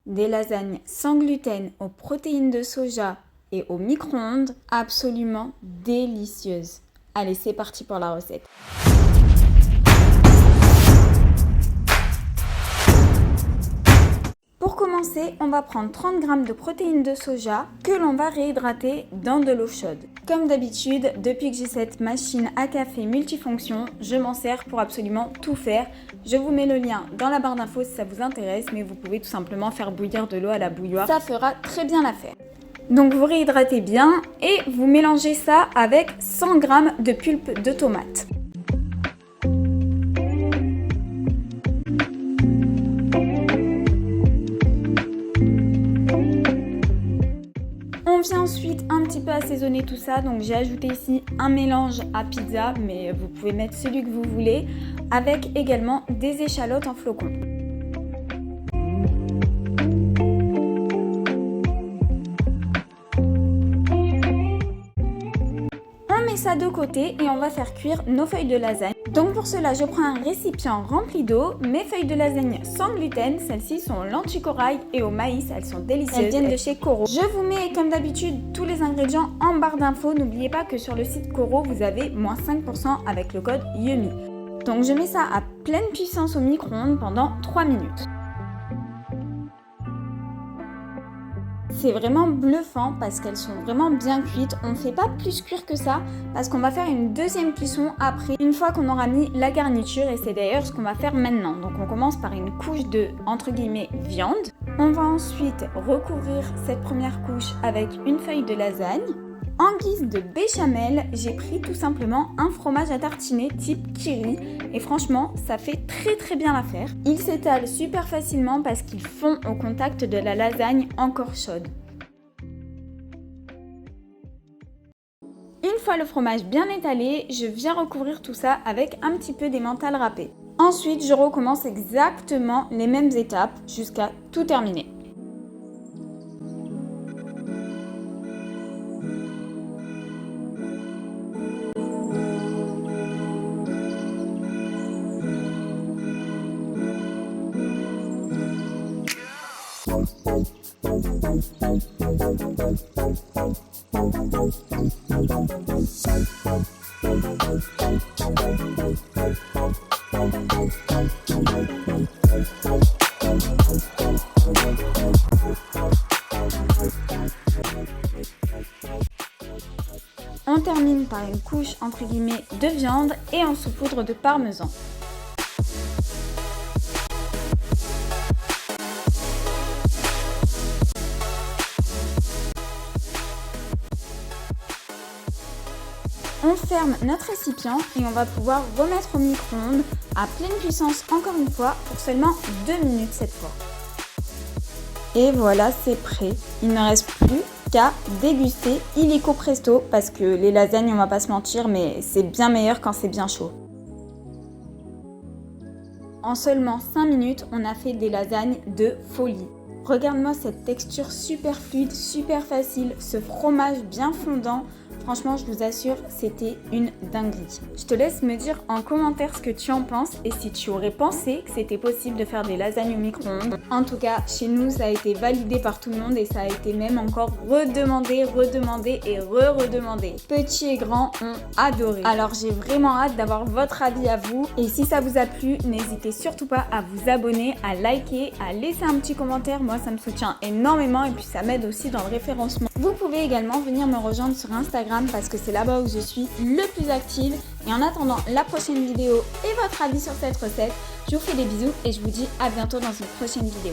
Des lasagnes sans gluten, aux protéines de soja et au micro-ondes, absolument délicieuses. Allez, c'est parti pour la recette. Pour commencer, on va prendre 30 g de protéines de soja que l'on va réhydrater dans de l'eau chaude. Comme d'habitude, depuis que j'ai cette machine à café multifonction, je m'en sers pour absolument tout faire. Je vous mets le lien dans la barre d'infos si ça vous intéresse, mais vous pouvez tout simplement faire bouillir de l'eau à la bouilloire. Ça fera très bien l'affaire. Donc vous réhydratez bien et vous mélangez ça avec 100 g de pulpe de tomate. On vient ensuite un petit peu assaisonner tout ça, donc j'ai ajouté ici un mélange à pizza, mais vous pouvez mettre celui que vous voulez, avec également des échalotes en flocons. On met ça de côté et on va faire cuire nos feuilles de lasagne. Donc pour cela, je prends un récipient rempli d'eau. Mes feuilles de lasagne sans gluten, celles-ci sont lentilles corail et au maïs, elles sont délicieuses. Elles viennent de chez Coro. Je vous mets comme d'habitude tous les ingrédients en barre d'infos. N'oubliez pas que sur le site Coro, vous avez moins 5% avec le code YUMI. Donc je mets ça à pleine puissance au micro-ondes pendant 3 minutes. C'est vraiment bluffant parce qu'elles sont vraiment bien cuites. On ne fait pas plus cuire que ça parce qu'on va faire une deuxième cuisson après, une fois qu'on aura mis la garniture, et c'est d'ailleurs ce qu'on va faire maintenant. Donc on commence par une couche de, entre guillemets, viande. On va ensuite recouvrir cette première couche avec une feuille de lasagne. En guise de béchamel, j'ai pris tout simplement un fromage à tartiner type Kiri et franchement, ça fait très bien l'affaire. Il s'étale super facilement parce qu'il fond au contact de la lasagne encore chaude. Une fois le fromage bien étalé, je viens recouvrir tout ça avec un petit peu d'emmental râpé. Ensuite, je recommence exactement les mêmes étapes jusqu'à tout terminer. On termine par une couche entre guillemets de viande et on saupoudre de parmesan. On ferme notre récipient et on va pouvoir remettre au micro-ondes à pleine puissance encore une fois pour seulement 2 minutes cette fois. Et voilà, c'est prêt. Il ne reste plus qu'à déguster illico presto parce que les lasagnes, on va pas se mentir, mais c'est bien meilleur quand c'est bien chaud. En seulement 5 minutes, on a fait des lasagnes de folie. Regarde-moi cette texture super fluide, super facile, ce fromage bien fondant. Franchement, je vous assure, c'était une dinguerie. Je te laisse me dire en commentaire ce que tu en penses et si tu aurais pensé que c'était possible de faire des lasagnes au micro-ondes. En tout cas, chez nous, ça a été validé par tout le monde et ça a été même encore redemandé et redemandé. Petits et grands ont adoré. Alors, j'ai vraiment hâte d'avoir votre avis à vous. Et si ça vous a plu, n'hésitez surtout pas à vous abonner, à liker, à laisser un petit commentaire. Moi, ça me soutient énormément et puis ça m'aide aussi dans le référencement. Vous pouvez également venir me rejoindre sur Instagram parce que c'est là-bas où je suis le plus active. Et en attendant la prochaine vidéo et votre avis sur cette recette, je vous fais des bisous et je vous dis à bientôt dans une prochaine vidéo.